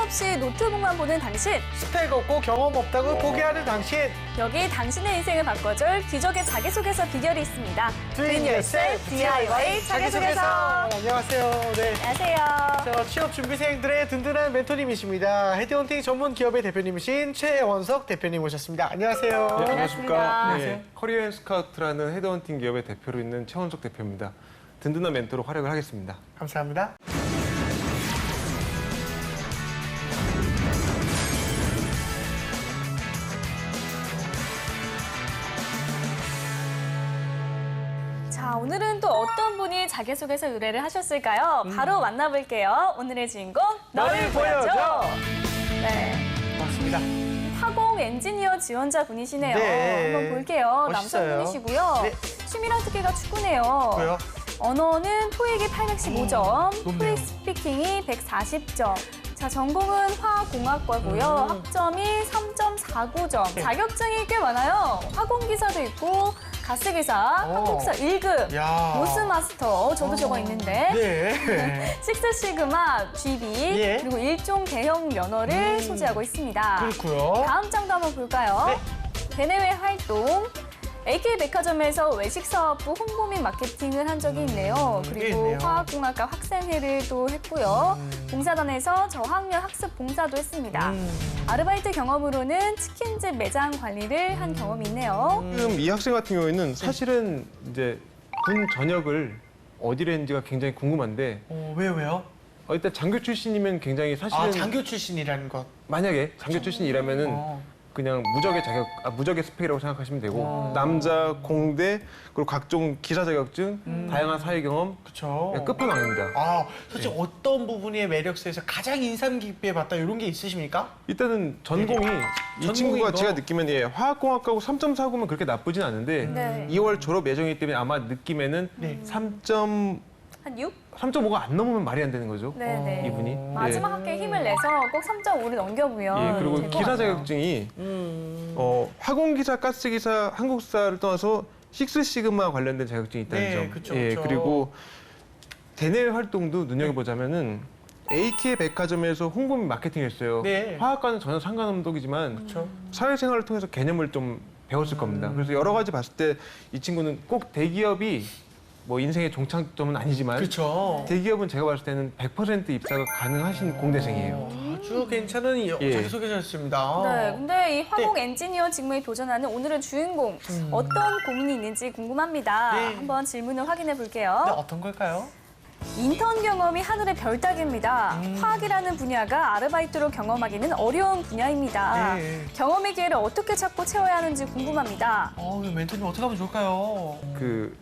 없이 노트북만 보는 당신. 스펙 없고 경험 없다고 포기하는 당신. 여기 당신의 인생을 바꿔줄 기적의 자기소개서 비결이 있습니다. Doing Yourself DIY 자기소개서. 안녕하세요. 네. 안녕하세요. 저 취업 준비생들의 든든한 멘토님이십니다. 헤드헌팅 전문 기업의 대표님이신 최원석 대표님 모셨습니다. 안녕하세요. 네, 반갑습니다. 안녕하십니까. 네, 커리어 앤 스카우트라는 헤드헌팅 기업의 대표로 있는 최원석 대표입니다. 든든한 멘토로 활약을 하겠습니다. 감사합니다. 자, 오늘은 또 어떤 분이 자기소개서 의뢰를 하셨을까요? 바로 만나볼게요. 오늘의 주인공, 너를 보여줘. 네. 맞습니다. 화공 엔지니어 지원자 분이시네요. 네. 한번 볼게요. 멋있어요. 남성분이시고요. 네. 취미랑 특기가 축구네요. 왜요? 언어는 토익이 815점, 높네요. 토익 스피킹이 140점. 자, 전공은 화학공학과고요. 학점이 3.49점. 네. 자격증이 꽤 많아요. 화공기사도 있고, 가스기사, 한국사 1급, 야. 모스마스터, 저도 저거 있는데. 네. 식스 시그마, GB, 예. 그리고 일종 대형 면허를 소지하고 있습니다. 그렇고요. 다음 장도 한번 볼까요? 네. 대내외 활동. AK백화점에서 외식사업부 홍보 및 마케팅을 한 적이 있네요. 꽤 그리고 있네요. 화학공학과 학생회를 또 했고요. 봉사단에서 저학년 학습 봉사도 했습니다. 아르바이트 경험으로는 치킨집 매장 관리를 한 경험이 있네요. 지금 이 학생 같은 경우에는 사실은 이제 군 전역을 어디로 했는지가 굉장히 궁금한데 왜요? 일단 장교 출신이면 굉장히 사실은 아, 장교 출신이라는 것. 만약에 장교 출신이라면은 그냥 무적의 스펙이라고 생각하시면 되고 남자 공대 그리고 각종 기사 자격증, 다양한 사회 경험 그렇죠. 그냥 끝판왕입니다. 아, 솔직히 어떤 부분이 매력세에서 가장 인상 깊게 봤다 이런 게 있으십니까? 일단은 전공이 이 전공인 친구가 거. 제가 느끼면 화학공학과고 3.49면 그렇게 나쁘진 않은데 네. 2월 졸업 예정이기 때문에 아마 느낌에는 네. 3.5가 안 넘으면 말이 안 되는 거죠. 네네. 이분이. 마지막 학기에 힘을 내서 꼭 3.5를 넘겨보면 예, 그리고 될것 기사 같아요. 자격증이 화공기사, 가스기사, 한국사를 떠나서 식스 시그마 관련된 자격증이 있다는 네, 점. 그쵸, 예, 그쵸. 그리고 대내외 활동도 눈여겨보자면은 AK 백화점에서 홍보 및 마케팅했어요. 네. 화학과는 전혀 상관없는 독이지만 그렇죠. 사회생활을 통해서 개념을 좀 배웠을 겁니다. 그래서 여러 가지 봤을 때 이 친구는 꼭 대기업이 뭐 인생의 종착점은 아니지만 그렇죠. 대기업은 제가 봤을 때는 100% 입사가 가능하신 공대생이에요. 아주 괜찮은 예. 자기소개자였습니다. 네, 근데 이 화공 엔지니어 직무에 도전하는 오늘의 주인공 어떤 고민이 있는지 궁금합니다. 네. 한번 질문을 확인해 네, 볼게요. 어떤 걸까요? 인턴 경험이 하늘의 별 따기입니다. 화학이라는 분야가 아르바이트로 경험하기는 어려운 분야입니다. 네. 경험의 기회를 어떻게 찾고 채워야 하는지 궁금합니다. 멘토님 어떻게 하면 좋을까요?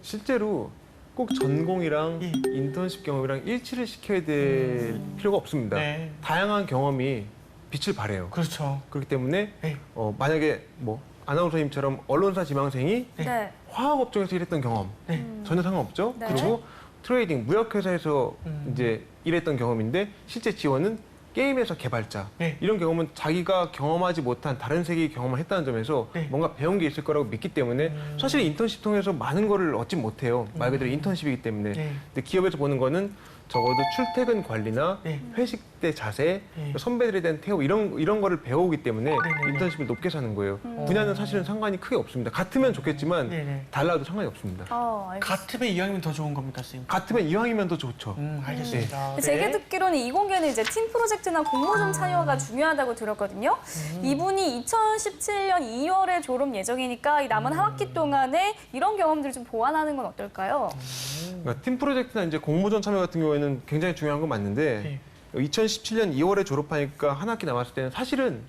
실제로 꼭 전공이랑 예. 인턴십 경험이랑 일치를 시켜야 될 필요가 없습니다. 네. 다양한 경험이 빛을 발해요. 그렇죠. 그렇기 때문에 네. 만약에 뭐 아나운서님처럼 언론사 지망생이 네. 화학업종에서 일했던 경험 네. 전혀 상관없죠. 네. 그리고 트레이딩, 무역회사에서 이제 일했던 경험인데 실제 지원은 게임에서 개발자. 네. 이런 경험은 자기가 경험하지 못한 다른 세계의 경험을 했다는 점에서 네. 뭔가 배운 게 있을 거라고 믿기 때문에 사실 인턴십 통해서 많은 거를 얻지 못해요. 말 그대로 인턴십이기 때문에. 네. 근데 기업에서 보는 거는 적어도 출퇴근 관리나 네. 회식 때 자세, 네. 선배들에 대한 태호 이런 거를 배우기 때문에 네네네. 인턴십을 높게 사는 거예요. 분야는 사실은 상관이 크게 없습니다. 같으면 좋겠지만 네네. 달라도 상관이 없습니다. 알겠습니다. 같으면 이왕이면 더 좋은 겁니까, 선생님? 같으면 이왕이면 더 좋죠. 알겠습니다. 네. 제가 듣기로는 이공계는 이제 팀 프로젝트나 공모전 참여가 중요하다고 들었거든요. 이분이 2017년 2월에 졸업 예정이니까 이 남은 한 학기 동안에 이런 경험들을 좀 보완하는 건 어떨까요? 그러니까 팀 프로젝트나 이제 공모전 참여 같은 경우에는 굉장히 중요한 건 맞는데 2017년 2월에 졸업하니까 한 학기 남았을 때는 사실은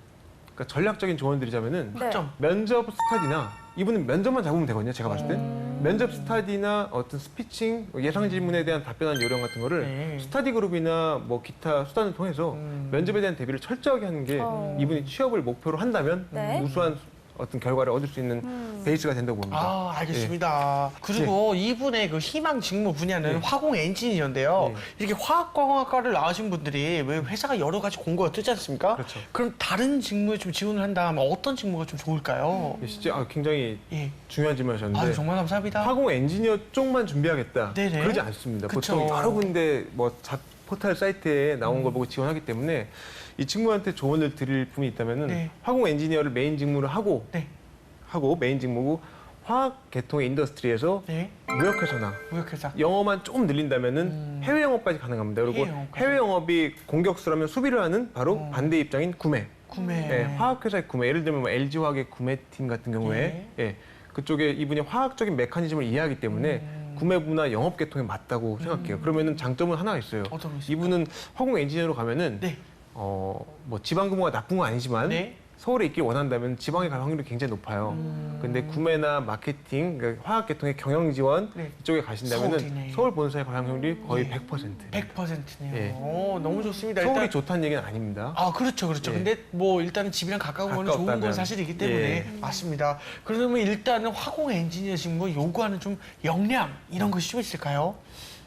그러니까 전략적인 조언 드리자면은 네. 면접 스터디나 이분은 면접만 잡으면 되거든요. 제가 봤을 때 면접 스터디나 어떤 스피칭 예상 질문에 대한 답변한 요령 같은 거를 네. 스터디 그룹이나 뭐 기타 수단을 통해서 면접에 대한 대비를 철저하게 하는 게 이분이 취업을 목표로 한다면 네. 우수한 어떤 결과를 얻을 수 있는 베이스가 된다고 봅니다. 아, 알겠습니다. 그리고 이분의 그 희망 직무 분야는 화공 엔지니어인데요. 이렇게 화학공학과를 나오신 분들이 왜 회사가 여러 가지 공고가 뜨지 않습니까? 그렇죠. 그럼 다른 직무에 좀 지원을 한다면 어떤 직무가 좀 좋을까요? 진짜 굉장히 예. 중요한 질문이셨는데 정말 감사합니다. 화공 엔지니어 쪽만 준비하겠다. 네네. 그러지 않습니다. 그쵸. 보통 여러 군데 뭐 포털 사이트에 나온 걸 보고 지원하기 때문에 이 친구한테 조언을 드릴 부분이 있다면은 네. 화공 엔지니어를 메인 직무를 하고 네. 메인 직무고 화학 계통의 인더스트리에서 네. 무역회사나 무역회사. 영어만 조금 늘린다면은 해외 영업까지 가능합니다. 그리고 해외 영업까지. 해외 영업이 공격수라면 수비를 하는 바로 반대 입장인 구매. 구매. 예, 화학회사의 구매. 예를 들면 뭐 LG화학의 구매팀 같은 경우에 예, 그쪽에 이분이 화학적인 메커니즘을 이해하기 때문에 구매부나 영업 계통에 맞다고 생각해요. 그러면은 장점은 하나가 있어요. 어떤 거 있을까요? 이분은 화공 엔지니어로 가면은 네. 뭐 지방 근무가 나쁜 건 아니지만 네. 서울에 있길 원한다면 지방에 갈 확률이 굉장히 높아요. 근데 구매나 마케팅, 그러니까 화학 계통의 경영 지원 네. 이쪽에 가신다면은 서울이네. 서울 본사에 갈 확률이 거의 네. 100%. 100%네요. 예. 너무 좋습니다. 서울이 일단 좋다는 얘기는 아닙니다. 아, 그렇죠, 그렇죠. 예. 근데 뭐 일단은 집이랑 가까운 건 좋은 건 가깝다면. 사실이기 때문에 예. 맞습니다. 그러면 일단은 화공 엔지니어 직무 요구하는 좀 역량 이런 것이 좀 있을까요?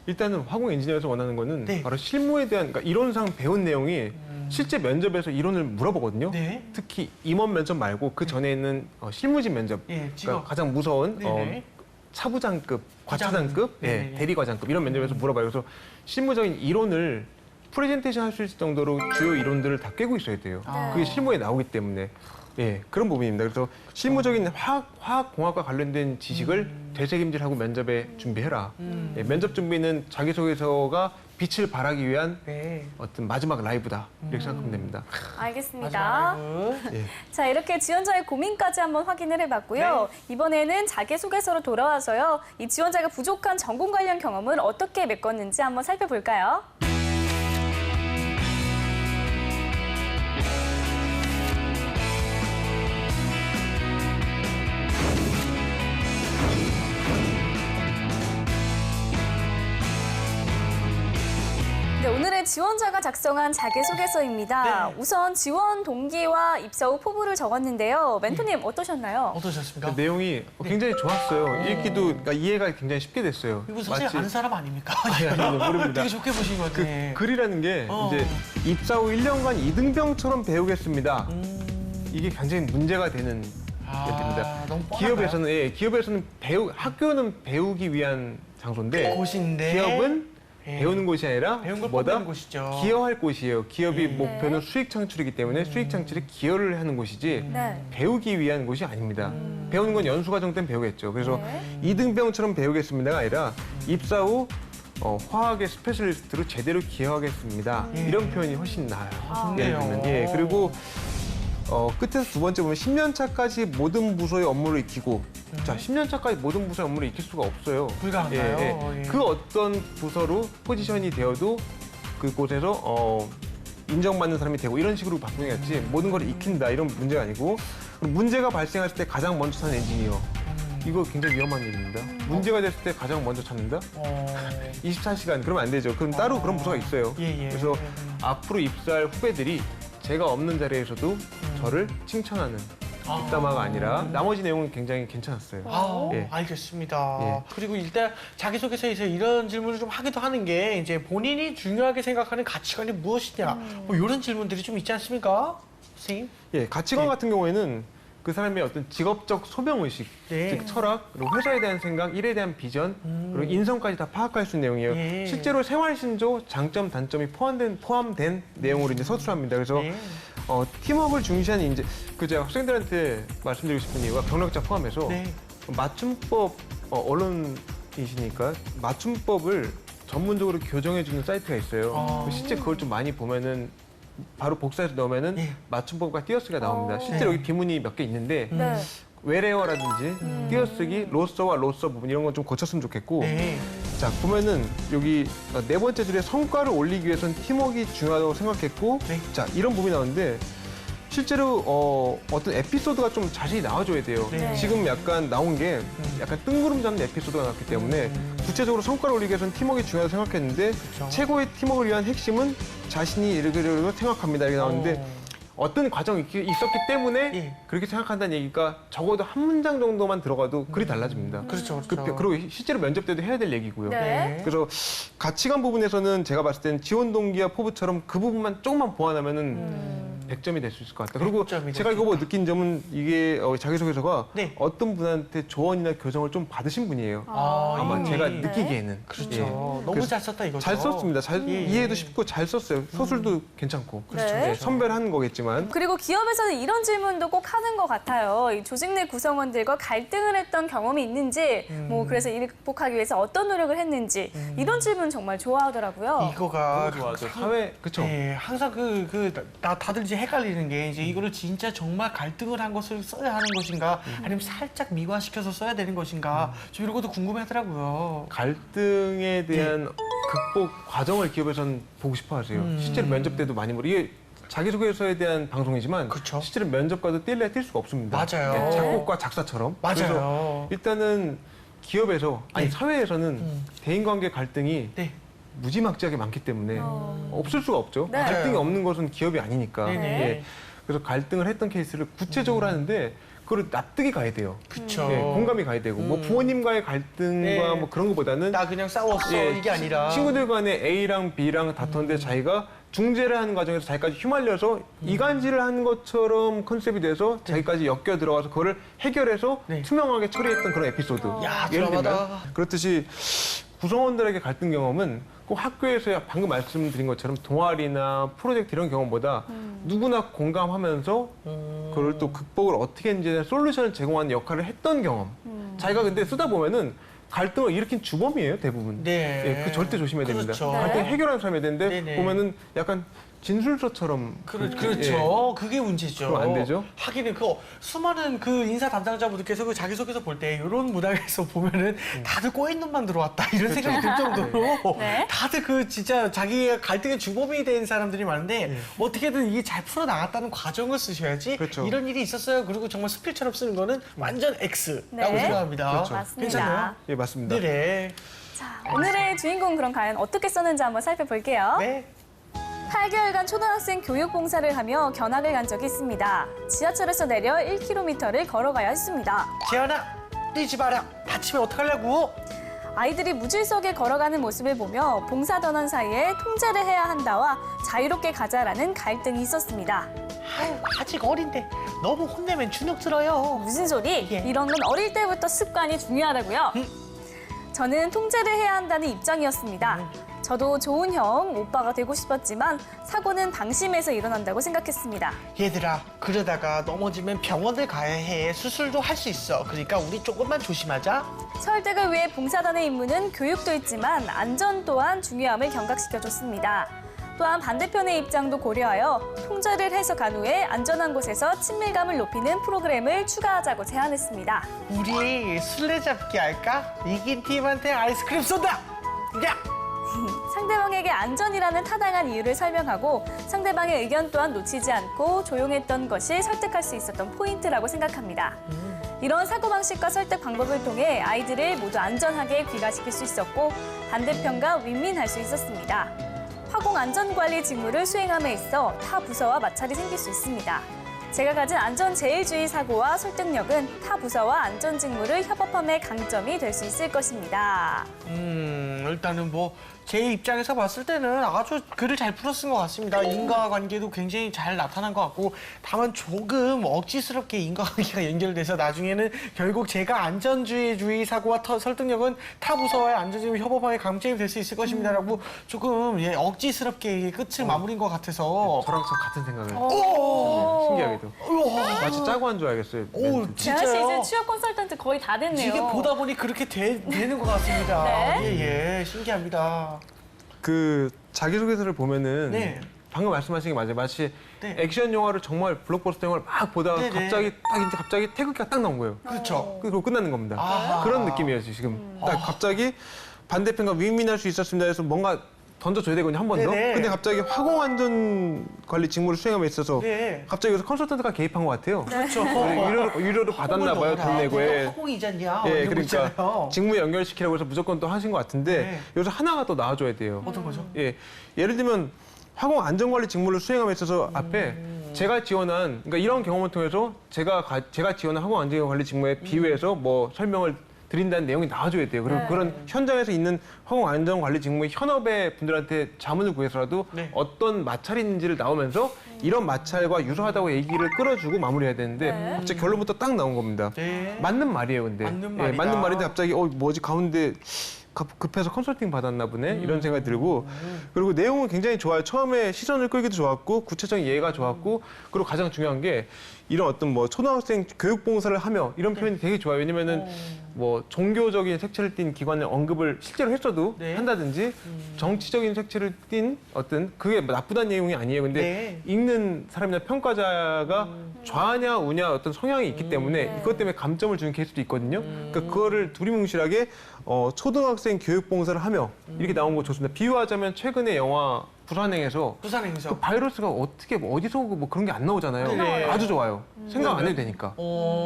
일단은 화공 엔지니어에서 원하는 거는 네. 바로 실무에 대한, 그러니까 이론상 배운 내용이 실제 면접에서 이론을 물어보거든요. 네. 특히 임원 면접 말고 그 전에 있는 실무진 면접, 예, 직업. 그러니까 가장 무서운 네네. 차부장급, 과장. 과차장급, 네네. 대리과장급 이런 면접에서 물어봐요. 그래서 실무적인 이론을 프레젠테이션 할 수 있을 정도로 주요 이론들을 다 꿰고 있어야 돼요. 네. 그게 실무에 나오기 때문에 그런 부분입니다. 그래서 실무적인 화학공학과 관련된 지식을 되새김질하고 면접에 준비해라. 면접 준비는 자기소개서가 빛을 발하기 위한 네. 어떤 마지막 라이브다 이렇게 생각하면 됩니다. 알겠습니다. 마지막 라이브. 예. 자, 이렇게 지원자의 고민까지 한번 확인을 해봤고요. 이번에는 자기소개서로 돌아와서요. 이 지원자가 부족한 전공 관련 경험을 어떻게 메꿨는지 한번 살펴볼까요? 네, 오늘의 지원자가 작성한 자기소개서입니다. 네. 우선 지원 동기와 입사 후 포부를 적었는데요. 멘토님 어떠셨나요? 어떠셨습니까? 그 내용이 굉장히 좋았어요. 읽기도 그러니까 이해가 굉장히 쉽게 됐어요. 이거 사실 아는 사람 아닙니까? 아니, 모릅니다. 되게 좋게 보신 것 그 같아요. 글이라는 게 이제 입사 후 1년간 이등병처럼 배우겠습니다. 이게 굉장히 문제가 되는 멘트입니다. 너무 뻔한가요? 기업에서는 학교는 배우기 위한 장소인데 곳인데 기업은 예. 배우는 곳이 아니라 배운 걸 뭐다? 뽐내는 곳이죠. 기여할 곳이에요. 기업이 목표는 수익 창출이기 때문에 수익 창출에 기여를 하는 곳이지 네. 배우기 위한 곳이 아닙니다. 배우는 건 연수 과정 때는 배우겠죠. 그래서 이등병처럼 배우겠습니다가 아니라 입사 후 화학의 스페셜리스트로 제대로 기여하겠습니다. 이런 표현이 훨씬 나아요. 좋네요. 그리고 끝에서 두 번째 보면 10년 차까지 모든 부서의 업무를 익히고 자 10년 차까지 모든 부서의 업무를 익힐 수가 없어요. 불가능해요. 예. 그 어떤 부서로 포지션이 되어도 그곳에서 인정받는 사람이 되고 이런 식으로 바꾸는 게 낫지 모든 걸 익힌다 이런 문제가 아니고 그리고 문제가 발생했을 때 가장 먼저 찾는 엔지니어 이거 굉장히 위험한 일입니다. 문제가 됐을 때 가장 먼저 찾는다? 24시간 그러면 안 되죠. 그럼 따로 그런 부서가 있어요. 예. 그래서 앞으로 입사할 후배들이 제가 없는 자리에서도 저를 칭찬하는 입담화가 아니라 나머지 내용은 굉장히 괜찮았어요. 예. 알겠습니다. 예. 그리고 일단 자기소개서에서 이런 질문을 좀 하기도 하는 게 이제 본인이 중요하게 생각하는 가치관이 무엇이냐 뭐 이런 질문들이 좀 있지 않습니까? 선생님? 예, 가치관 네. 같은 경우에는 그 사람의 어떤 직업적 소명의식, 네. 즉 철학, 그리고 회사에 대한 생각, 일에 대한 비전, 그리고 인성까지 다 파악할 수 있는 내용이에요. 예. 실제로 생활신조, 장점, 단점이 포함된 내용으로 이제 서술합니다. 그래서 네. 팀워크를 중시하는 이제 그 제가 학생들한테 말씀드리고 싶은 이유가 경력자 포함해서 네. 맞춤법 언론이시니까 맞춤법을 전문적으로 교정해주는 사이트가 있어요. 실제 그걸 좀 많이 보면은 바로 복사해서 넣으면은 예. 맞춤법과 띄어쓰기가 나옵니다. 실제로 네. 여기 비문이 몇 개 있는데 네. 외래어라든지 띄어쓰기, 로서와 로서 부분 이런 건 좀 고쳤으면 좋겠고 네. 자 보면은 여기 네 번째 줄에 성과를 올리기 위해서는 팀워크가 중요하다고 생각했고 네. 자 이런 부분이 나오는데 실제로 어떤 에피소드가 좀 자세히 나와줘야 돼요. 네. 지금 약간 나온 게 약간 뜬구름 잡는 에피소드가 나왔기 때문에 구체적으로 성과를 올리기 위해서는 팀워크가 중요하다고 생각했는데 그렇죠. 최고의 팀워크를 위한 핵심은 자신이 이렇게 생각합니다. 이렇게 나오는데 어떤 과정이 있었기 때문에 예. 그렇게 생각한다는 얘기가 적어도 한 문장 정도만 들어가도 글이 달라집니다. 그렇죠, 그렇죠. 그리고 실제로 면접 때도 해야 될 얘기고요. 네. 그래서 가치관 부분에서는 제가 봤을 때는 지원 동기와 포부처럼 그 부분만 조금만 보완하면은 100점이 될 수 있을 것 같아요. 그리고 100점이 제가 이거 보고 느낀 점은 이게 자기소개서가 네. 어떤 분한테 조언이나 교정을 좀 받으신 분이에요. 아, 아마 제가 네. 느끼기에는. 그렇죠. 예. 너무 그래서 잘 썼다 이거죠. 잘 썼습니다. 잘 예. 이해도 쉽고 잘 썼어요. 서술도 괜찮고. 그렇죠. 예, 선별한 거겠지만. 그리고 기업에서는 이런 질문도 꼭 하는 것 같아요. 이 조직 내 구성원들과 갈등을 했던 경험이 있는지, 뭐 그래서 이를 극복하기 위해서 어떤 노력을 했는지 이런 질문 정말 좋아하더라고요. 이거가 좋아하죠. 사회 그쵸. 네, 항상 다들 이제 헷갈리는 게 이제 이거를 진짜 정말 갈등을 한 것을 써야 하는 것인가 아니면 살짝 미화시켜서 써야 되는 것인가 좀 이런 것도 궁금해하더라고요. 갈등에 대한 극복 과정을 기업에서는 보고 싶어 하세요. 실제로 면접 때도 많이 이게 자기소개서에 대한 방송이지만 그쵸. 실제로 면접과도 뛸래야 뛸 수가 없습니다. 맞아요. 네, 작곡과 작사처럼. 맞아요. 그래서 일단은 기업에서 아니 네. 사회에서는 대인관계 갈등이 네. 무지막지하게 많기 때문에 없을 수가 없죠. 네. 갈등이 없는 것은 기업이 아니니까. 네네. 예. 그래서 갈등을 했던 케이스를 구체적으로 하는데 그걸 납득이 가야 돼요. 그쵸. 예, 공감이 가야 되고 뭐 부모님과의 갈등과 네. 뭐 그런 것보다는 나 그냥 싸웠어 예, 이게 아니라 친구들 간에 A랑 B랑 다퉜는데 자기가 중재를 하는 과정에서 자기까지 휘말려서 이간질을 하는 것처럼 컨셉이 돼서 자기까지 엮여 들어가서 그거를 해결해서 네. 투명하게 처리했던 그런 에피소드. 야, 예를 들면 드라마다. 그렇듯이 구성원들에게 갈등 경험은 꼭 학교에서 방금 말씀드린 것처럼 동아리나 프로젝트 이런 경험보다 누구나 공감하면서 그걸 또 극복을 어떻게 했는지 솔루션을 제공하는 역할을 했던 경험. 자기가 근데 쓰다 보면은 갈등을 일으킨 주범이에요, 대부분. 네. 예, 그 절대 조심해야 됩니다. 그렇죠. 갈등 네. 해결하는 사람이 해야 되는데 네네. 보면은 약간 진술서처럼 그렇죠. 그게 문제죠. 그럼 안 되죠? 하기는 수많은 인사 담당자분들께서 자기소개서 볼 때 이런 문항에서 보면은 다들 꼬인 놈만 들어왔다 이런 생각이 들 정도로 네. 다들 진짜 자기가 갈등의 주범이 된 사람들이 많은데 어떻게든 이게 잘 풀어 나갔다는 과정을 쓰셔야지 그렇죠. 이런 일이 있었어요. 그리고 정말 수필처럼 쓰는 거는 완전 X라고 네. 생각합니다. 그렇죠. 맞습니다. 괜찮나요? 예, 맞습니다. 네네. 자, 오늘의 주인공 그럼 과연 어떻게 썼는지 한번 살펴볼게요. 네. 8개월간 초등학생 교육 봉사를 하며 견학을 간 적이 있습니다. 지하철에서 내려 1km를 걸어가야 했습니다. 재현아, 뛰지 마라. 다치면 어떡하려고? 아이들이 무질서하게 걸어가는 모습을 보며 봉사 전원 사이에 통제를 해야 한다와 자유롭게 가자라는 갈등이 있었습니다. 아유, 아직 어린데 너무 혼내면 주눅 들어요. 무슨 소리? 예. 이런 건 어릴 때부터 습관이 중요하다고요. 저는 통제를 해야 한다는 입장이었습니다. 저도 좋은 형, 오빠가 되고 싶었지만 사고는 방심해서 일어난다고 생각했습니다. 얘들아, 그러다가 넘어지면 병원을 가야 해. 수술도 할 수 있어. 그러니까 우리 조금만 조심하자. 설득을 위해 봉사단의 임무는 교육도 있지만 안전 또한 중요함을 경각시켜줬습니다. 또한 반대편의 입장도 고려하여 통제를 해서 간 후에 안전한 곳에서 친밀감을 높이는 프로그램을 추가하자고 제안했습니다. 우리 술래잡기 할까? 이긴 팀한테 아이스크림 쏜다. 야! 상대방에게 안전이라는 타당한 이유를 설명하고 상대방의 의견 또한 놓치지 않고 조용했던 것이 설득할 수 있었던 포인트라고 생각합니다. 이런 사고방식과 설득 방법을 통해 아이들을 모두 안전하게 귀가시킬 수 있었고 반대편과 윈윈할 수 있었습니다. 화공 안전관리 직무를 수행함에 있어 타 부서와 마찰이 생길 수 있습니다. 제가 가진 안전제일주의 사고와 설득력은 타 부서와 안전 직무를 협업함의 강점이 될 수 있을 것입니다. 일단은 제 입장에서 봤을 때는 아주 글을 잘 풀어 쓴 것 같습니다. 인과관계도 굉장히 잘 나타난 것 같고 다만 조금 억지스럽게 인과관계가 연결돼서 나중에는 결국 제가 안전주의 사고와 설득력은 타 부서와의 안전주의 협업함의 강점이 될 수 있을 것입니다라고 조금 억지스럽게 끝을 마무리인 것 같아서 저랑 참 같은 생각을 오. 신기하게도 마치 짜고 한 줄 알겠어요. 오, 멘트. 재현 씨 진짜요? 이제 취업 컨설턴트 거의 다 됐네요. 이게 보다 보니 그렇게 되는 것 같습니다. 네. 예, 신기합니다. 그 자기소개서를 보면은 네. 방금 말씀하신 게 맞아요. 마치 네. 액션 영화를 정말 블록버스터 영화를 막 보다가 네네. 갑자기 태극기가 딱 나온 거예요. 그렇죠. 그리고 끝나는 겁니다. 아하. 그런 느낌이에요 지금. 딱 갑자기 반대편과 윈윈할 수 있었습니다. 해서 뭔가 던져줘야 되거든요 한 번 더. 네네. 근데 갑자기 화공안전관리 직무를 수행함에 있어서 네. 갑자기 여기서 컨설턴트가 개입한 것 같아요. 그렇죠. 위로를 받았나 봐요 돈 내고. 예. 화공이잖냐. 예, 이런 거 그러니까 있잖아요. 직무 연결시키라고 해서 무조건 또 하신 것 같은데 네. 여기서 하나가 또 나와줘야 돼요. 어떤 거죠? 예, 예를 들면 화공 안전관리 직무를 수행함에 있어서 앞에 제가 지원한 그러니까 이런 경험을 통해서 제가 지원한 화공 안전관리 직무에 비유해서 뭐 설명을 드린다는 내용이 나와줘야 돼요. 그리고 네. 그런 현장에서 있는 화공 안전 관리 직무의 현업의 분들한테 자문을 구해서라도 네. 어떤 마찰인지를 나오면서 이런 마찰과 유사하다고 얘기를 끌어주고 마무리해야 되는데 네. 갑자기 결론부터 딱 나온 겁니다. 네. 맞는 말이에요, 근데. 맞는 예, 말이다. 맞는 말인데 갑자기 뭐지 가운데 급해서 컨설팅 받았나 보네 이런 생각이 들고 그리고 내용은 굉장히 좋아요. 처음에 시선을 끌기도 좋았고 구체적인 예가 좋았고 그리고 가장 중요한 게 이런 어떤 뭐 초등학생 교육 봉사를 하며 이런 표현이 되게 좋아요. 왜냐면은 뭐 종교적인 색채를 띤 기관의 언급을 실제로 했어도 네. 한다든지 정치적인 색채를 띤 어떤 그게 나쁘다는 내용이 아니에요. 근데 네. 읽는 사람이나 평가자가 좌냐 우냐 어떤 성향이 있기 때문에 네. 이것 때문에 감점을 주는 케이스도 있거든요. 그러니까 그거를 두리뭉실하게 초등학생 교육 봉사를 하며 이렇게 나온 거 좋습니다. 비유하자면 최근에 영화 부산행에서 부산 그 행성. 바이러스가 어떻게 뭐 어디서 뭐 그런 게 안 나오잖아요. 네. 아주 좋아요. 생각 안 해도 되니까.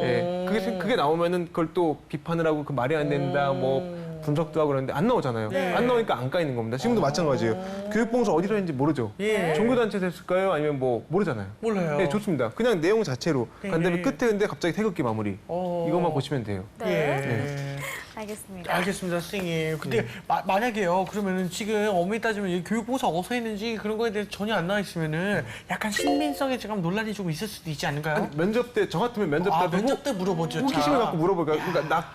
예, 그게 나오면은 그걸 또 비판을 하고 그 말이 안 된다, 뭐 분석도 하고 그러는데 안 나오잖아요. 네. 안 나오니까 안 까이는 겁니다. 지금도 마찬가지예요. 교육봉사 어디서 했는지 모르죠. 예. 종교단체에서 했을까요? 아니면 뭐 모르잖아요. 몰라요. 네, 좋습니다. 그냥 내용 자체로 네. 간 다음에 끝에 근데 갑자기 태극기 마무리. 이것만 보시면 돼요. 네. 예. 알겠습니다. 알겠습니다, 선생님. 근데 만약에요, 그러면은 지금 엄밀히 따지면 이 교육봉사 어디서 했는지 그런 거에 대해서 전혀 안 나와 있으면은 약간 신빙성에 지금 논란이 좀 있을 수도 있지 않을까요? 아니, 면접 때 저 같으면 면접 때 면접 때 물어보죠. 호기심을 갖고 물어볼까요? 그러니까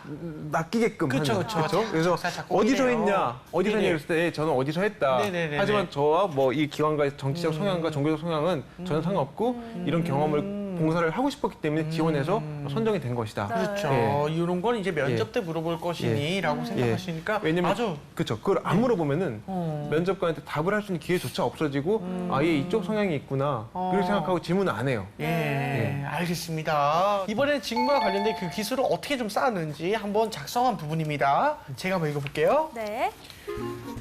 낚이게끔 그쵸, 하는. 그쵸. 그쵸? 그래서 살짝 어디서 꼬이네요. 했냐? 어디서 네네. 했냐? 그랬을 때 저는 어디서 했다. 네네네네. 하지만 저와 뭐 이 기관과의 정치적 성향과 종교적 성향은 전혀 상관없고 이런 경험을 봉사를 하고 싶었기 때문에 지원해서 선정이 된 것이다. 그렇죠. 예. 이런 건 이제 면접 때 물어볼 것이니라고 생각하시니까 왜냐면 아주 그렇죠. 그걸 안 물어보면은 어. 면접관한테 답을 할 수 있는 기회조차 없어지고 아얘 이쪽 성향이 있구나 그렇게 생각하고 질문을 안 해요. 예, 알겠습니다. 이번에는 직무와 관련된 그 기술을 어떻게 좀 쌓았는지 한번 작성한 부분입니다. 제가 한번 읽어볼게요. 네.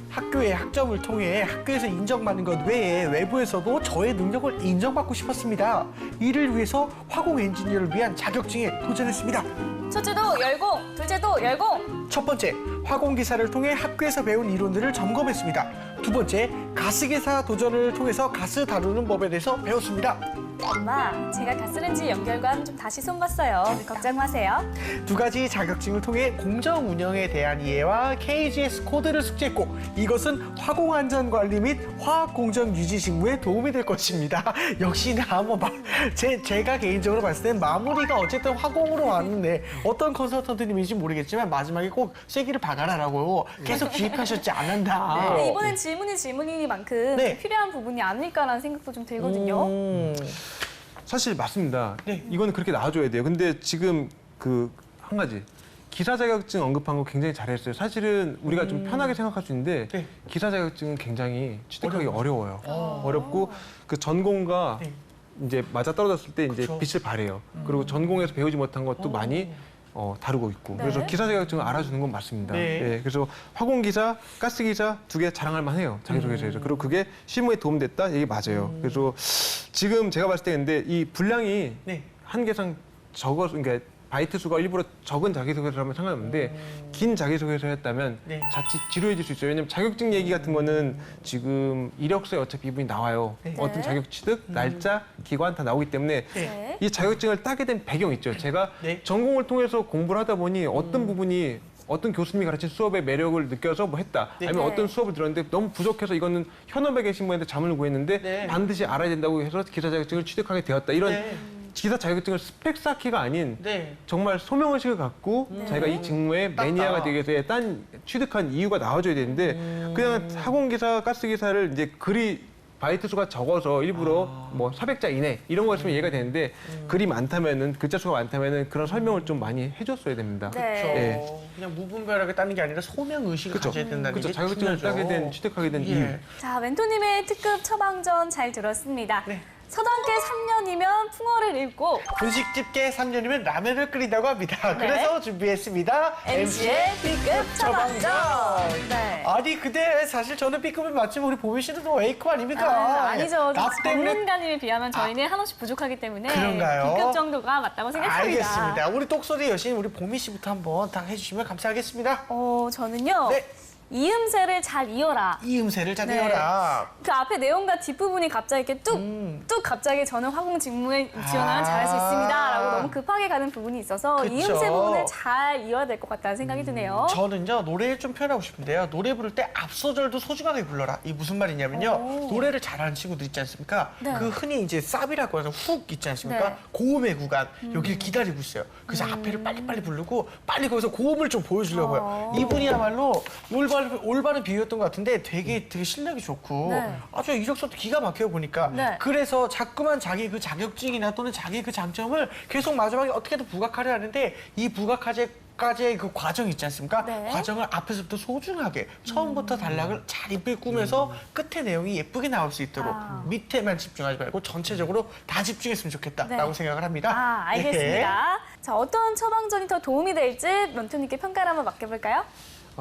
학교의 학점을 통해 학교에서 인정받는 것 외에 외부에서도 저의 능력을 인정받고 싶었습니다. 이를 위해서 화공 엔지니어를 위한 자격증에 도전했습니다. 첫째도 열공, 둘째도 열공. 첫 번째, 화공기사를 통해 학교에서 배운 이론들을 점검했습니다. 두 번째, 가스기사 도전을 통해서 가스 다루는 법에 대해서 배웠습니다. 엄마, 제가 가스렌지 연결관 좀 다시 손봤어요. 걱정 마세요. 두 가지 자격증을 통해 공정 운영에 대한 이해와 KGS 코드를 숙지했고 이것은 화공안전관리 및 화학공정 유지 직무에 도움이 될 것입니다. 역시나 뭐 제가 개인적으로 봤을 땐 마무리가 어쨌든 화공으로 왔는데 어떤 컨설턴트님인지 모르겠지만 마지막에 꼭 쐐기를 박아라라고 계속 기입하셨지 않았나. 근데 이번엔 질문이니만큼 네. 필요한 부분이 아닐까라는 생각도 좀 들거든요. 사실 맞습니다. 네. 이거는 그렇게 나와줘야 돼요. 근데 지금 그 한 가지 기사 자격증 언급한 거 굉장히 잘했어요. 사실은 우리가 좀 편하게 생각할 수 있는데 네. 기사 자격증은 굉장히 취득하기 어려워요. 어렵고 그 전공과 네. 이제 맞아 떨어졌을 때 이제 그쵸. 빛을 발해요. 그리고 전공에서 배우지 못한 것도 많이 다루고 있고 네. 그래서 기사 자격증을 알아주는 건 맞습니다. 네. 예, 그래서 화공기사, 가스기사 두 개 자랑할 만해요. 자기소개서에서. 그리고 그게 실무에 도움됐다? 이게 맞아요. 그래서 지금 제가 봤을 때 근데 이 분량이 네. 한계상 적어서 그러니까 바이트 수가 일부러 적은 자기소개서를 하면 상관없는데 긴 자기소개서였다면 네. 자칫 지루해질 수 있어요. 왜냐면 자격증 얘기 같은 거는 지금 이력서에 어차피 이분이 나와요. 네. 어떤 자격 취득, 날짜, 기관 다 나오기 때문에 네. 이 자격증을 따게 된 배경 있죠. 제가 네. 전공을 통해서 공부를 하다 보니 어떤 부분이 어떤 교수님이 가르친 수업의 매력을 느껴서 뭐 했다. 네. 아니면 네. 어떤 수업을 들었는데 너무 부족해서 이거는 현업에 계신 분한테 자문을 구했는데 네. 반드시 알아야 된다고 해서 기사 자격증을 취득하게 되었다. 이런 네. 기사 자격증을 스펙 쌓기가 아닌 네. 정말 소명의식을 갖고 자기가 이 직무의 땄다. 매니아가 되기 위해서 딴 취득한 이유가 나와줘야 되는데 그냥 항공기사, 가스기사를 이제 글이 바이트 수가 적어서 일부러 뭐 400자 이내 이런 거였으면 이해가 되는데 글이 많다면은 글자 수가 많다면은 그런 설명을 좀 많이 해줬어야 됩니다. 네. 그렇죠. 그냥 무분별하게 따는 게 아니라 소명 의식을 그쵸. 가져야 된다는 그렇죠. 게 자격증을 중요하죠. 따게 된 취득하게 된 예. 이유. 자, 멘토님의 특급 처방전 잘 들었습니다. 네. 서당계 3년이면 풍어를 읽고 분식집게 3년이면 라면을 끓인다고 합니다. 네. 그래서 준비했습니다. MC의 B급 처방전. 네. 아니 근데 사실 저는 B급을 맞지만 우리 보미 씨는 또 A급 아닙니까? 아니죠. 나 때문에 전문가님에 비하면 저희는 한없이 부족하기 때문에 그런가요? B급 정도가 맞다고 생각합니다. 알겠습니다. 우리 똑소리 여신 우리 보미 씨부터 한번 딱 해주시면 감사하겠습니다. 저는요. 네. 이음새를 잘 이어라. 이음새를 잘 네. 이어라. 그 앞에 내용과 뒷부분이 갑자기 이렇게 뚝 갑자기 저는 화공 직무에 지원하면 잘할 수 있습니다라고 너무 급하게 가는 부분이 있어서 그쵸. 이음새 부분을 잘 이어야 될 것 같다는 생각이 드네요. 저는요 노래를 좀 표현하고 싶은데요. 노래 부를 때 앞소절도 소중하게 불러라. 이 무슨 말이냐면요. 오. 노래를 잘하는 친구들 있지 않습니까? 네. 그 흔히 이제 쌉이라고 해서 훅 있지 않습니까? 네. 고음의 구간 여기를 기다리고 있어요. 그래서 앞에를 빨리빨리 부르고 빨리 거기서 고음을 좀 보여주려고요. 이분이야말로 올바른 비유였던 것 같은데 되게 실력이 좋고 네. 아주 이력서도 기가 막혀요 보니까. 네. 그래서 자꾸만 자기 그 자격증이나 또는 자기 그 장점을 계속 마지막에 어떻게든 부각하려 하는데 이 부각까지의 그 과정 있지 않습니까? 네. 과정을 앞에서부터 소중하게 처음부터 단락을 잘 이쁘게 꾸면서 끝에 내용이 예쁘게 나올 수 있도록 아. 밑에만 집중하지 말고 전체적으로 다 집중했으면 좋겠다라고 네. 생각을 합니다. 아, 알겠습니다. 자, 어떤 처방전이 더 도움이 될지 런투님께 평가를 한번 맡겨볼까요?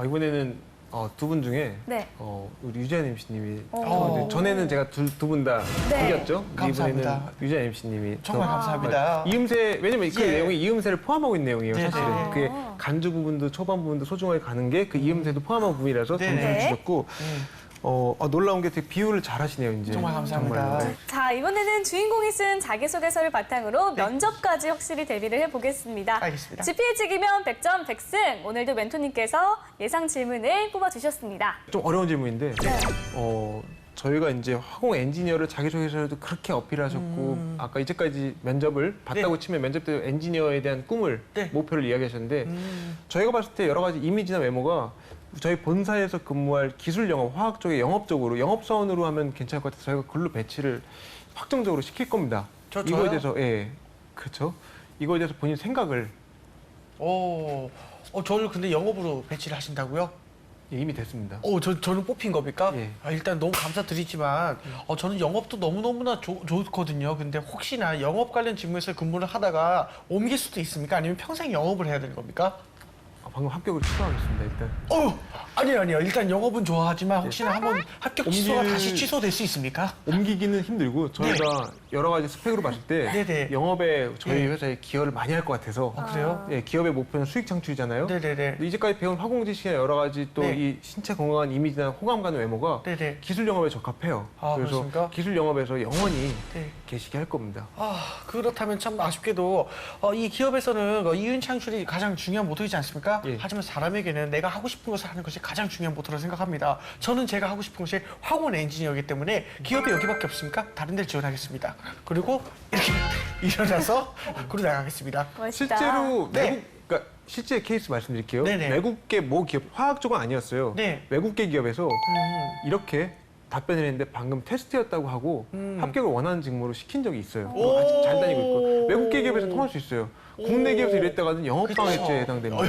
이번에는 두 분 중에 네. 우리 유재한 MC님이 오. 전에는 제가 두 분 다 네. 이겼죠. 감사합니다. 이번에는 유재한 MC님이 정말 아. 감사합니다. 이음새 왜냐면 그 예. 내용이 이음새를 포함하고 있는 내용이에요. 네, 사실은 네. 그게 간주 부분도 초반 부분도 소중하게 가는 게 그 이음새도 포함한 부분이라서 네, 점수를 네. 주셨고 놀라운 게 되게 비유를 잘하시네요. 이제 정말 감사합니다. 정말로. 네. 자, 이번에는 주인공이 쓴 자기소개서를 바탕으로 면접까지 확실히 대비를 해보겠습니다. 알겠습니다. GPA-면 100점 100승. 오늘도 멘토님께서 예상 질문을 뽑아주셨습니다. 좀 어려운 질문인데 네. 저희가 이제 화공 엔지니어를 자기소개서에도 그렇게 어필하셨고 아까 이제까지 면접을 봤다고 네. 치면 면접 때 엔지니어에 대한 꿈을 네. 목표를 이야기하셨는데 저희가 봤을 때 여러 가지 이미지나 외모가 저희 본사에서 근무할 기술 영업, 화학 쪽의 영업적으로 영업사원으로 하면 괜찮을 것 같아서 저희가 글로 배치를 확정적으로 시킬 겁니다. 저요? 이거에 대해서 그렇죠. 이거에 대해서 본인 생각을 저를 근데 영업으로 배치를 하신다고요? 이미 됐습니다. 저는 뽑힌 겁니까? 예. 일단 너무 감사드리지만 저는 영업도 너무너무나 좋거든요. 근데 혹시나 영업 관련 직무에서 근무를 하다가 옮길 수도 있습니까? 아니면 평생 영업을 해야 되는 겁니까? 방금 합격을 취소하겠습니다. 일단. 아니요. 일단 영업은 좋아하지만 혹시나 한번 합격 취소가 옮길- 다시 취소될 수 있습니까? 옮기기는 힘들고 저희가 여러 가지 스펙으로 봤을 때 네네. 영업에 저희 예. 회사에 기여를 많이 할 것 같아서 그래요? 기업의 목표는 수익 창출이잖아요. 네네네. 근데 이제까지 배운 화공 지식이나 여러 가지 또 네. 이 신체 건강한 이미지나 호감 가는 외모가 네네. 기술 영업에 적합해요. 그래서 그렇습니까? 기술 영업에서 영원히 네. 계시게 할 겁니다. 그렇다면 참 아쉽게도 이 기업에서는 이윤 창출이 가장 중요한 모토이지 않습니까? 예. 하지만 사람에게는 내가 하고 싶은 것을 하는 것이 가장 중요한 모토라고 생각합니다. 저는 제가 하고 싶은 것이 화공 엔지니어이기 때문에 기업이 여기밖에 없습니까? 다른 데를 지원하겠습니다. 그리고 이렇게 일어나서 밖으로 나가겠습니다. 멋있다. 실제로 네. 그러니까 실제 케이스 말씀드릴게요. 네네. 외국계 모 기업, 화학 쪽은 아니었어요. 네. 외국계 기업에서 이렇게 답변을 했는데 방금 테스트였다고 하고 합격을 원하는 직무로 시킨 적이 있어요. 오. 아직 잘 다니고 있고 외국계 기업에서 통할 수 있어요. 국내 기업에서 이랬다가는 영업방해죄에 해당됩니다.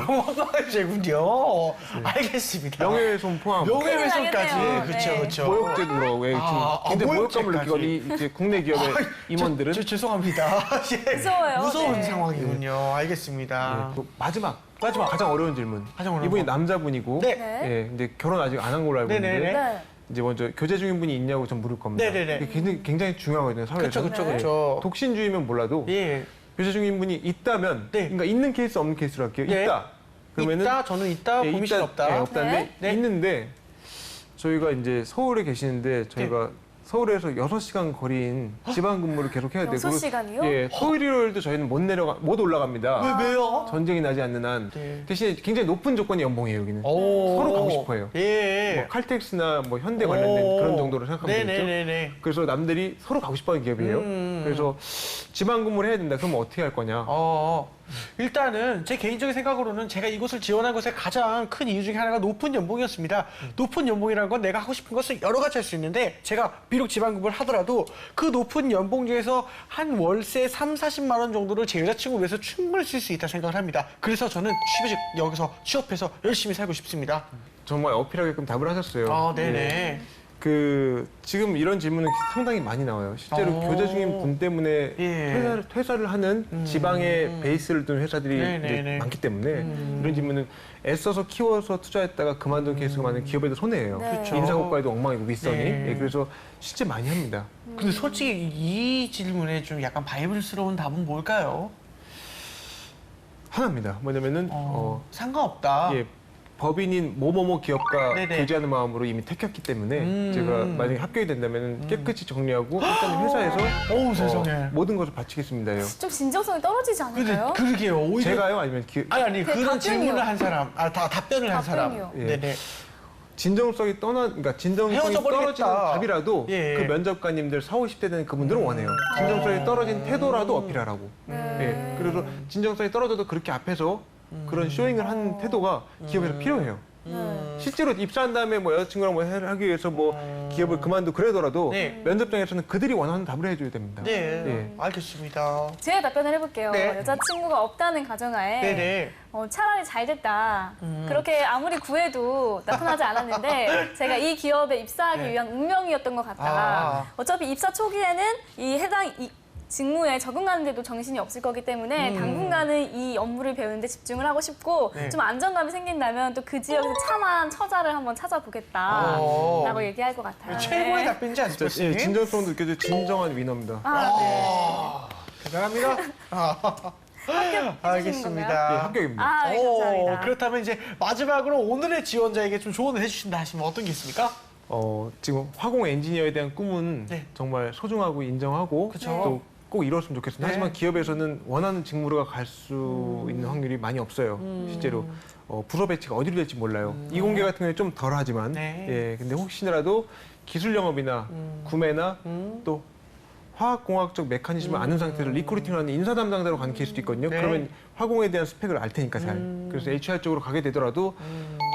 영업방해죄군요. 알겠습니다. 명예훼손 포함. 명예훼손까지. 나겠네요. 그렇죠, 네. 그렇죠. 모욕죄도 들어가고 근데 모욕감을 모욕죄까지. 느끼거니 이제 국내 기업의 임원들은 죄송합니다. 예. 무서워요. 무서운 네. 상황이군요. 알겠습니다. 또 마지막 가장 어려운 질문. 가장 어려운 이분이 거. 남자분이고 네. 네. 근데 결혼 아직 안 한 걸로 알고 네네네. 있는데 네. 이제 먼저 교제 중인 분이 있냐고 좀 물을 겁니다. 네네네. 이게 굉장히 중요하거든요, 사회에서. 그렇죠, 네. 그렇죠. 독신주의면 몰라도 예. 교제 중인 분이 있다면, 네. 그러니까 있는 케이스 없는 케이스로 할게요. 네. 있다. 그러면은 있다, 저는 있다, 예, 고민실 없다. 예, 없다는데 네. 있는데 저희가 이제 서울에 계시는데 저희가 서울에서 6시간 거리인 지방 근무를 계속 해야 되고 6시간이요? 예, 토요일도 저희는 못 올라갑니다. 왜요? 전쟁이 나지 않는 한 네. 대신에 굉장히 높은 조건의 연봉이에요, 여기는. 오. 서로 가고 싶어요. 예. 뭐 칼텍스나 뭐 현대 관련된 오. 그런 정도로 생각하면 되겠죠. 네네네네. 그래서 남들이 서로 가고 싶어하는 기업이에요. 그래서 지방 근무를 해야 된다. 그러면 어떻게 할 거냐? 일단은 제 개인적인 생각으로는 제가 이곳을 지원한 것의 가장 큰 이유 중에 하나가 높은 연봉이었습니다. 높은 연봉이라는 건 내가 하고 싶은 것을 여러 가지 할 수 있는데 제가 비록 지방급을 하더라도 그 높은 연봉 중에서 한 월세 3, 40만 원 정도를 제 여자친구를 위해서 충분히 쓸 수 있다 생각을 합니다. 그래서 저는 여기서 취업해서 열심히 살고 싶습니다. 정말 어필하게끔 답을 하셨어요. 네네. 예. 지금 이런 질문은 상당히 많이 나와요. 실제로 교제 중인 분 때문에 예. 퇴사를 하는 지방에 베이스를 둔 회사들이 네네네. 이제 많기 때문에 이런 질문은 애써서 키워서 투자했다가 그만둔 케이스가 많은 기업에도 손해예요. 네. 그렇죠. 인사고과에도 엉망이고 윗선이. 네. 예, 그래서 실제 많이 합니다. 근데 솔직히 이 질문에 좀 약간 바이블스러운 답은 뭘까요? 하나입니다. 뭐냐면은 상관없다. 예, 법인인 뭐뭐뭐 기업과 네네. 교제하는 마음으로 이미 택했기 때문에 제가 만약에 합격이 된다면 깨끗이 정리하고 일단 회사에서 어우, 세상에. 모든 것을 바치겠습니다요. 좀 진정성이 떨어지지 않을까요? 그러게요. 오히려 제가요? 아니면 아니 그 그런 답변이요. 질문을 한 사람, 답변을 한 사람. 답변이요. 예. 네네. 진정성이 그러니까 진정성이 헤어져 버리겠다. 떨어지는 답이라도 예. 그 면접관님들 40, 50대 되는 그분들은 원해요. 진정성이 떨어진 태도라도 어필하라고. 예. 그래서 진정성이 떨어져도 그렇게 앞에서 그런 쇼잉을 하는 태도가 기업에서 필요해요. 실제로 입사한 다음에 뭐 여자친구랑 뭐 하기 위해서 뭐 기업을 그만두고 그러더라도 네. 면접장에서는 그들이 원하는 답을 해줘야 됩니다. 네, 예. 알겠습니다. 제가 답변을 해볼게요. 네. 여자친구가 없다는 가정하에 네네. 차라리 잘 됐다. 그렇게 아무리 구해도 나타나지 않았는데 제가 이 기업에 입사하기 네. 위한 운명이었던 것 같다. 아. 어차피 입사 초기에는 이 해당 직무에 적응하는데도 정신이 없을 거기 때문에 당분간은 이 업무를 배우는데 집중을 하고 싶고 네. 좀 안정감이 생긴다면 또 그 지역에서 참한 처자를 한번 찾아보겠다라고 얘기할 것 같아요. 최고의 네. 답변이지 않습니까? 진짜, 예, 진정성도 느껴져 진정한 위너입니다. 아, 네. 대단합니다. 건가요? 알겠습니다. 예, 합격입니다. 아, 네, 감사합니다. 그렇다면 이제 마지막으로 오늘의 지원자에게 좀 조언을 해주신다 하시면 어떤 게 있습니까? 지금 화공 엔지니어에 대한 꿈은 네. 정말 소중하고 인정하고 그쵸. 또 꼭 이뤘으면 좋겠습니다. 네. 하지만 기업에서는 원하는 직무로 갈 수 있는 확률이 많이 없어요. 실제로 부서 배치가 어디로 될지 몰라요. 이공계 같은 경우에 좀 덜하지만 네. 예, 근데 혹시라도 기술 영업이나 구매나 또 화학공학적 메커니즘을 아는 상태로 리크루팅하는 인사 담당자로 가는 케이스도 있거든요. 네. 그러면 화공에 대한 스펙을 알 테니까 잘. 그래서 HR 쪽으로 가게 되더라도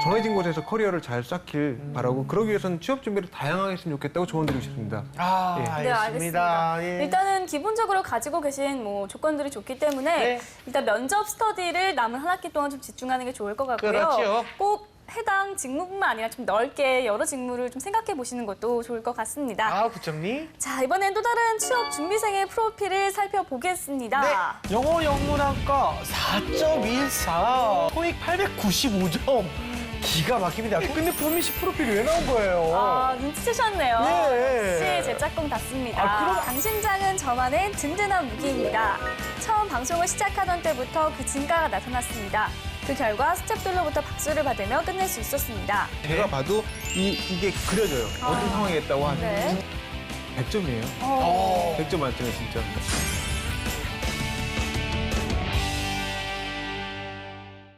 정해진 곳에서 커리어를 잘 쌓길 바라고 그러기 위해서는 취업 준비를 다양하게 했으면 좋겠다고 조언드리고 싶습니다. 아, 예. 네, 알겠습니다. 알겠습니다. 예. 일단은 기본적으로 가지고 계신 뭐 조건들이 좋기 때문에 네. 일단 면접 스터디를 남은 한 학기 동안 좀 집중하는 게 좋을 것 같고요. 그렇죠. 꼭 해당 직무뿐만 아니라 좀 넓게 여러 직무를 좀 생각해 보시는 것도 좋을 것 같습니다. 부장님. 자, 이번엔 또 다른 취업 준비생의 프로필을 살펴보겠습니다. 네. 영어 영문학과 4.14, 토익 895점. 기가 막힙니다. 근데 보미 씨 프로필이 왜 나온 거예요? 아, 눈치채셨네요. 예. 역시 제 짝꿍 같습니다. 아, 그럼- 강심장은 저만의 든든한 무기입니다. 처음 방송을 시작하던 때부터 그 진가가 나타났습니다. 그 결과 스태프들로부터 박수를 받으며 끝낼 수 있었습니다. 제가 봐도 이게 그려져요. 어떤 상황이겠다고 하는 네. 100점이에요. 100점 만점에 진짜.